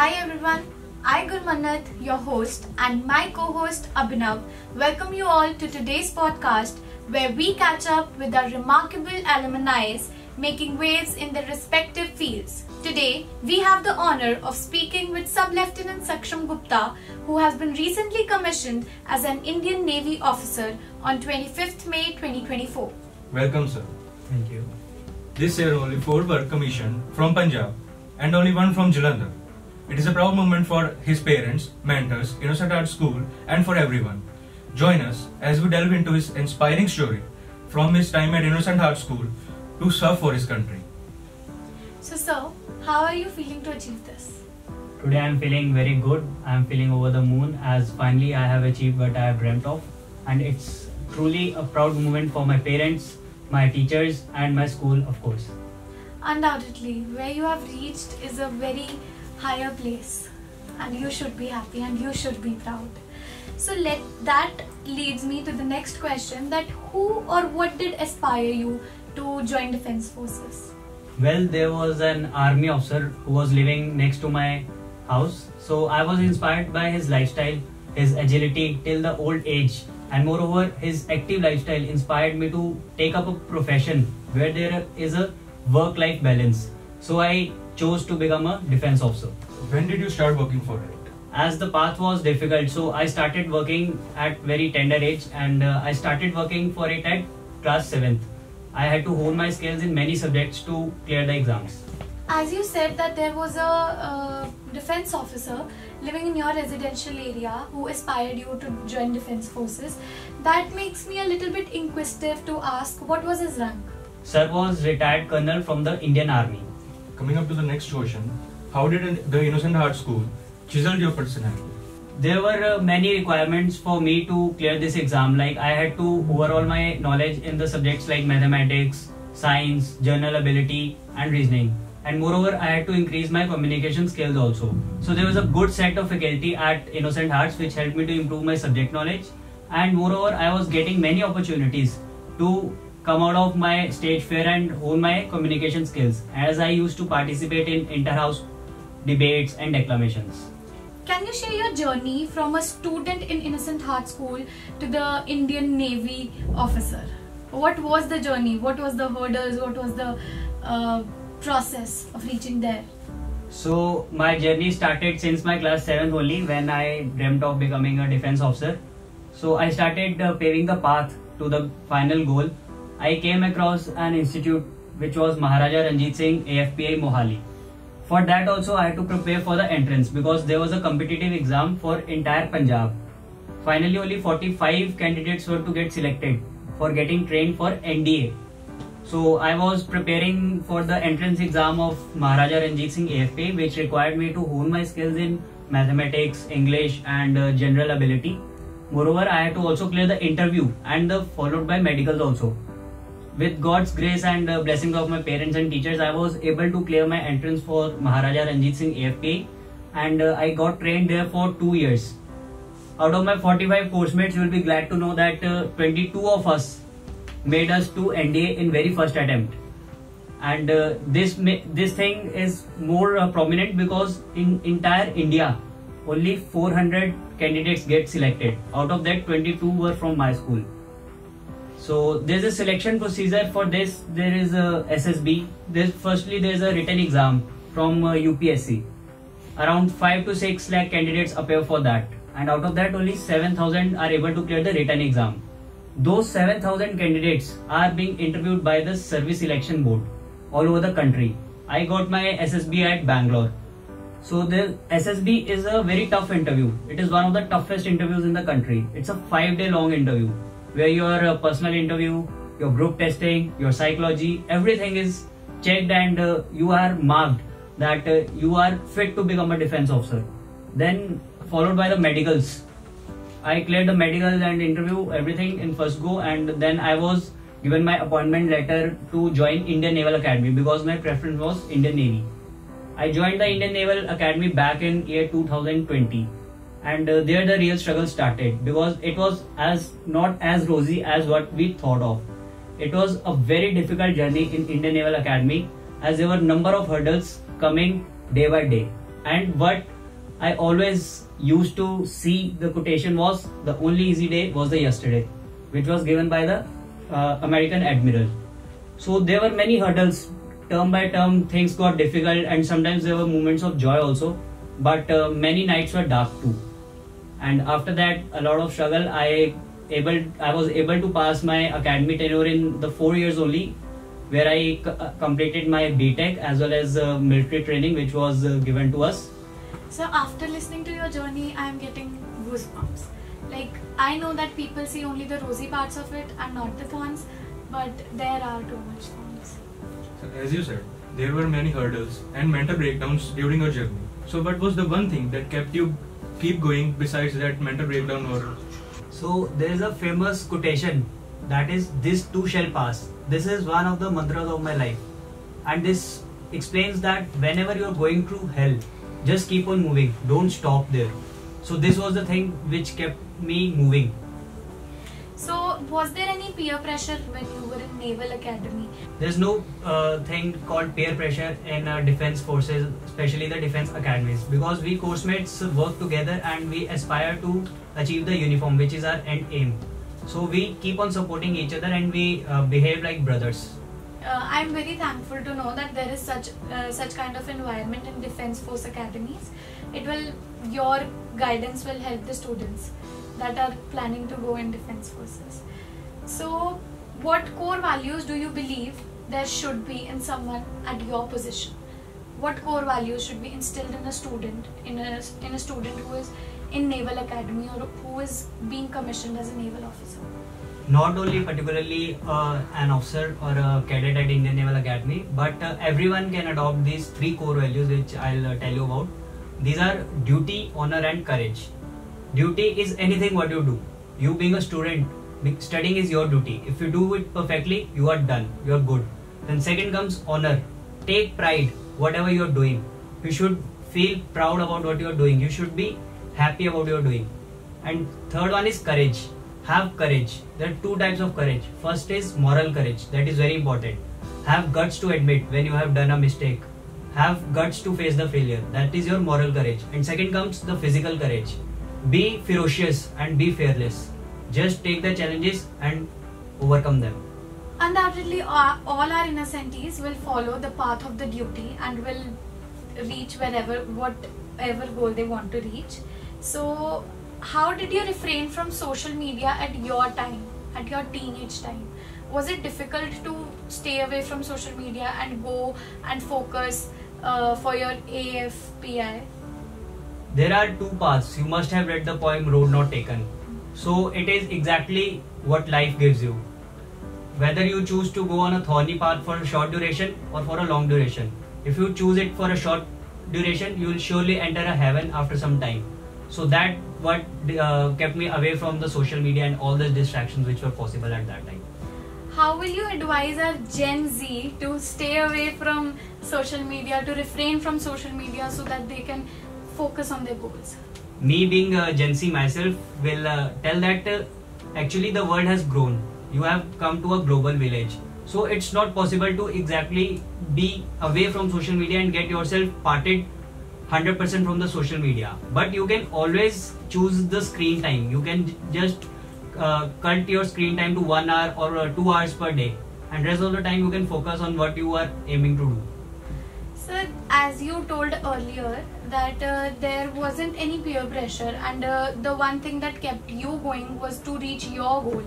Hi everyone, I Gurmanat, your host, and my co-host Abhinav welcome you all to today's podcast where we catch up with our remarkable alumni making waves in their respective fields. Today, we have the honor of speaking with Sub Lieutenant Saksham Gupta, who has been recently commissioned as an Indian Navy officer on 25th May 2024. Welcome, sir. Thank you. This year only 4 were commissioned from Punjab and only 1 from Jalandhar. It is a proud moment for his parents, mentors, Innocent Heart School and for everyone. Join us as we delve into his inspiring story from his time at Innocent Heart School to serve for his country. So sir, how are you feeling to achieve this? Today I am feeling very good. I am feeling over the moon as finally I have achieved what I have dreamt of, and it's truly a proud moment for my parents, my teachers and my school, of course. Undoubtedly, where you have reached is a very higher place and you should be happy and you should be proud. So that leads me to the next question, that who or what did inspire you to join Defence Forces? Well, there was an army officer who was living next to my house, so I was inspired by his lifestyle, his agility till the old age, and moreover his active lifestyle inspired me to take up a profession where there is a work-life balance. So I chose to become a defence officer. When did you start working for it? As the path was difficult, so I started working at very tender age, and I started working for it at class 7th. I had to hone my skills in many subjects to clear the exams. As you said that there was a defence officer living in your residential area who aspired you to join Defence Forces, that makes me a little bit inquisitive to ask, what was his rank? Sir was retired colonel from the Indian Army. Coming up to the next question, how did the Innocent Heart School chisel your personality? There were many requirements for me to clear this exam. Like I had to overhaul my knowledge in the subjects like mathematics, science, general ability and reasoning. And moreover, I had to increase my communication skills also. So there was a good set of faculty at Innocent Hearts which helped me to improve my subject knowledge. And moreover, I was getting many opportunities to come out of my stage fear and hone my communication skills, as I used to participate in inter-house debates and declamations. Can you share your journey from a student in Innocent Heart School to the Indian Navy officer? What was the journey? What was the hurdles? What was the process of reaching there? So my journey started since my class 7th only, when I dreamt of becoming a defense officer. So I started paving the path to the final goal. I came across an institute which was Maharaja Ranjit Singh AFPI Mohali. For that also I had to prepare for the entrance because there was a competitive exam for entire Punjab. Finally only 45 candidates were to get selected for getting trained for NDA. So I was preparing for the entrance exam of Maharaja Ranjit Singh AFPI, which required me to hone my skills in mathematics, English and general ability. Moreover, I had to also clear the interview and followed by medicals also. With God's grace and blessings of my parents and teachers, I was able to clear my entrance for Maharaja Ranjit Singh AFPI, and I got trained there for 2 years. Out of my 45 course mates, you will be glad to know that 22 of us made us to NDA in very first attempt. And this thing is more prominent because in entire India, only 400 candidates get selected. Out of that, 22 were from my school. So there's a selection procedure for this. There is a SSB. Firstly, there's a written exam from UPSC. Around 5 to 6 lakh candidates appear for that, and out of that only 7,000 are able to clear the written exam. Those 7,000 candidates are being interviewed by the Service Selection Board all over the country. I got my SSB at Bangalore. So the SSB is a very tough interview. It is one of the toughest interviews in the country. It's a 5-day long interview, where your personal interview, your group testing, your psychology, everything is checked, and you are marked that you are fit to become a defense officer. Then followed by the medicals. I cleared the medicals and interview, everything in first go, and then I was given my appointment letter to join Indian Naval Academy because my preference was Indian Navy. I joined the Indian Naval Academy back in year 2020. And there the real struggle started, because it was not as rosy as what we thought of. It was a very difficult journey in Indian Naval Academy, as there were number of hurdles coming day by day. And what I always used to see the quotation was, the only easy day was the yesterday, which was given by the American admiral. So there were many hurdles. Term by term things got difficult, and sometimes there were moments of joy also, but many nights were dark too. And after that, a lot of struggle, I was able to pass my academy tenure in the 4 years only, where I completed my BTech as well as military training, which was given to us. So after listening to your journey, I am getting goosebumps. Like, I know that people see only the rosy parts of it and not the thorns, but there are too much thorns. So as you said, there were many hurdles and mental breakdowns during your journey. So what was the one thing that kept you keep going besides that mental breakdown? Or so there is a famous quotation that is, "This too shall pass." This is one of the mantras of my life, and this explains that whenever you are going through hell, just keep on moving, don't stop there. So this was the thing which kept me moving. So was there any peer pressure when you were in Naval Academy? There's no thing called peer pressure in defense forces, especially the defense academies, because we course mates work together and we aspire to achieve the uniform, which is our end aim. So we keep on supporting each other and we behave like brothers. I'm very thankful to know that there is such kind of environment in defense force academies. Your guidance will help the students that are planning to go in defense forces. So what core values do you believe there should be in someone at your position? What core values should be instilled in a student, in a student who is in Naval Academy or who is being commissioned as a naval officer? Not only particularly an officer or a cadet at Indian Naval Academy, but everyone can adopt these 3 core values which I'll tell you about. These are duty, honor and courage. Duty is anything what you do. You being a student, studying is your duty. If you do it perfectly, you are done, you are good. Then second comes honor. Take pride whatever you are doing. You should feel proud about what you are doing. You should be happy about what you are doing. And third one is courage. Have courage. There are 2 types of courage. First is moral courage. That is very important. Have guts to admit when you have done a mistake. Have guts to face the failure. That is your moral courage. And second comes the physical courage. Be ferocious and be fearless. Just take the challenges and overcome them. Undoubtedly, all our innocentes will follow the path of the duty and will reach whatever goal they want to reach. So how did you refrain from social media at your time, at your teenage time? Was it difficult to stay away from social media and go and focus for your AFPI? There are 2 paths. You must have read the poem Road Not Taken. So it is exactly what life gives you. Whether you choose to go on a thorny path for a short duration or for a long duration. If you choose it for a short duration, you will surely enter a heaven after some time. So that what kept me away from the social media and all the distractions which were possible at that time. How will you advise our Gen Z to stay away from social media, to refrain from social media so that they can focus on their goals? Me being a Gen Z myself will tell that actually the world has grown. You have come to a global village. So it's not possible to exactly be away from social media and get yourself parted 100% from the social media. But you can always choose the screen time. You can just cut your screen time to 1 hour or 2 hours per day. And rest of the time you can focus on what you are aiming to do. Sir, as you told earlier that there wasn't any peer pressure and the one thing that kept you going was to reach your goal.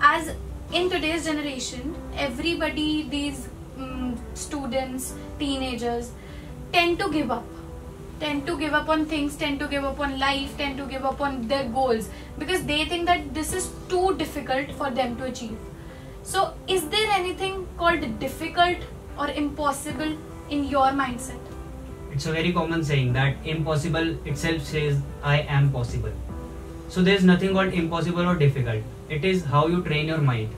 As in today's generation, everybody, these students, teenagers tend to give up on things, tend to give up on life, tend to give up on their goals because they think that this is too difficult for them to achieve. So is there anything called difficult or impossible in your mindset? It's a very common saying that impossible itself says I am possible. So there is nothing called impossible or difficult. It is how you train your mind.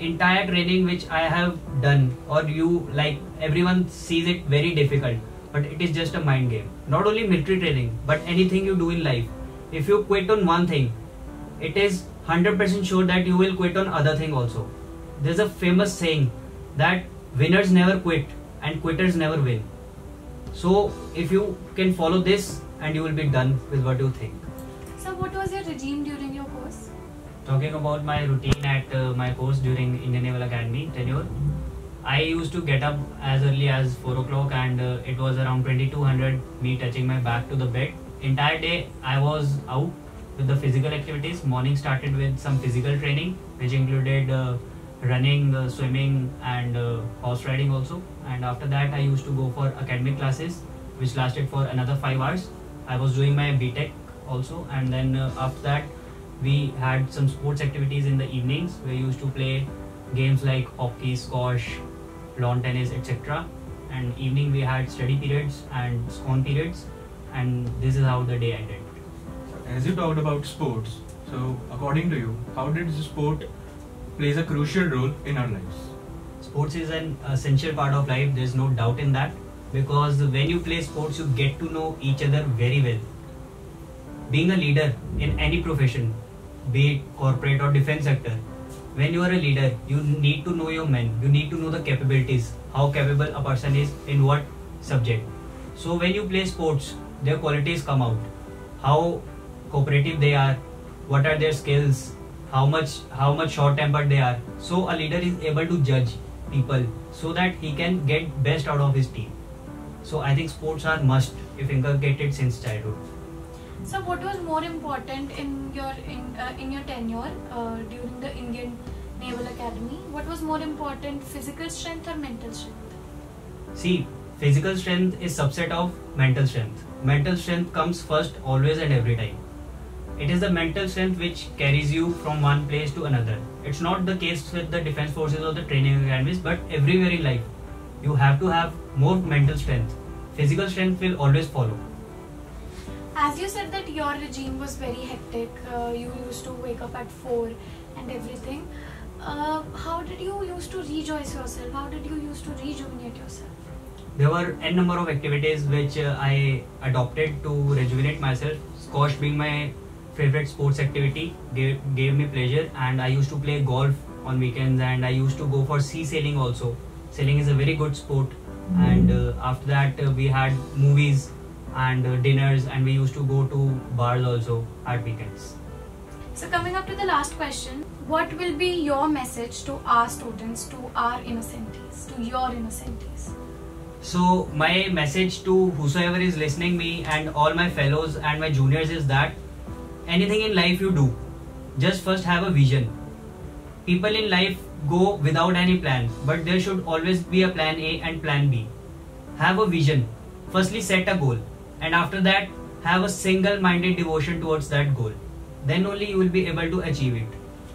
Entire training which I have done, or you, like, everyone sees it very difficult, but it is just a mind game. Not only military training, but anything you do in life. If you quit on one thing, it is 100% sure that you will quit on other thing also. There's a famous saying that winners never quit and quitters never win. So if you can follow this, and you will be done with what you think. So what was your regime during your course? Talking about my routine at my course during Indian Naval Academy tenure, I used to get up as early as 4 o'clock, and it was around 2200 me touching my back to the bed. Entire day I was out with the physical activities. Morning started with some physical training, which included running, swimming, and horse riding also. And after that I used to go for academic classes, which lasted for another 5 hours. I was doing my BTech also, and then after that we had some sports activities in the evenings. We used to play games like hockey, squash, lawn tennis, etc. And evening we had study periods and scone periods, and this is how the day ended. As you talked about sports, so according to you, how did the sport plays a crucial role in our lives? Sports is an essential part of life, there's no doubt in that, because when you play sports you get to know each other very well. Being a leader in any profession, be it corporate or defense sector, when you are a leader, you need to know your men, you need to know the capabilities, how capable a person is in what subject. So when you play sports, their qualities come out, how cooperative they are, what are their skills, how much short-tempered they are. So a leader is able to judge people so that he can get best out of his team. So I think sports are must if inculcated since childhood. So what was more important in your tenure during the Indian Naval Academy? What was more important, physical strength or mental strength? See, physical strength is subset of mental strength. Mental strength comes first always and every time. It is the mental strength which carries you from one place to another. It's not the case with the defense forces or the training academies, but everywhere in life you have to have more mental strength. Physical strength will always follow. As you said that your regime was very hectic, you used to wake up at 4 and everything. How did you used to rejoice yourself? How did you used to rejuvenate yourself? There were n number of activities which I adopted to rejuvenate myself. Squash being my favorite sports activity gave me pleasure, and I used to play golf on weekends, and I used to go for sea sailing also. Sailing is a very good sport, and after that we had movies and dinners, and we used to go to bars also at weekends. So coming up to the last question, what will be your message to our students, to our innocentes, to your innocentes? So my message to whosoever is listening me and all my fellows and my juniors is that anything in life you do, just first have a vision. People in life go without any plan, but there should always be a plan A and plan B. Have a vision. Firstly set a goal, and after that have a single-minded devotion towards that goal. Then only you will be able to achieve it.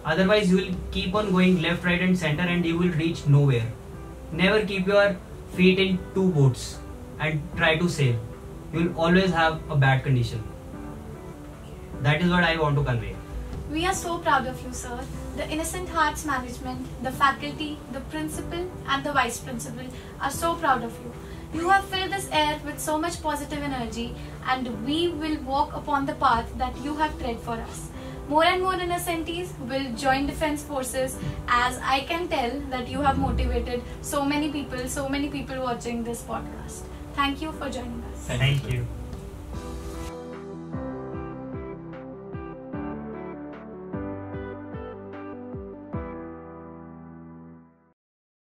Otherwise you will keep on going left, right and center, and you will reach nowhere. Never keep your feet in two boats and try to sail. You will always have a bad condition. That is what I want to convey. We are so proud of you, sir. The Innocent Hearts Management, the faculty, the principal and the vice principal are so proud of you. You have filled this air with so much positive energy, and we will walk upon the path that you have tread for us. More and more innocentes will join defense forces, as I can tell that you have motivated so many people watching this podcast. Thank you for joining us. Thank you.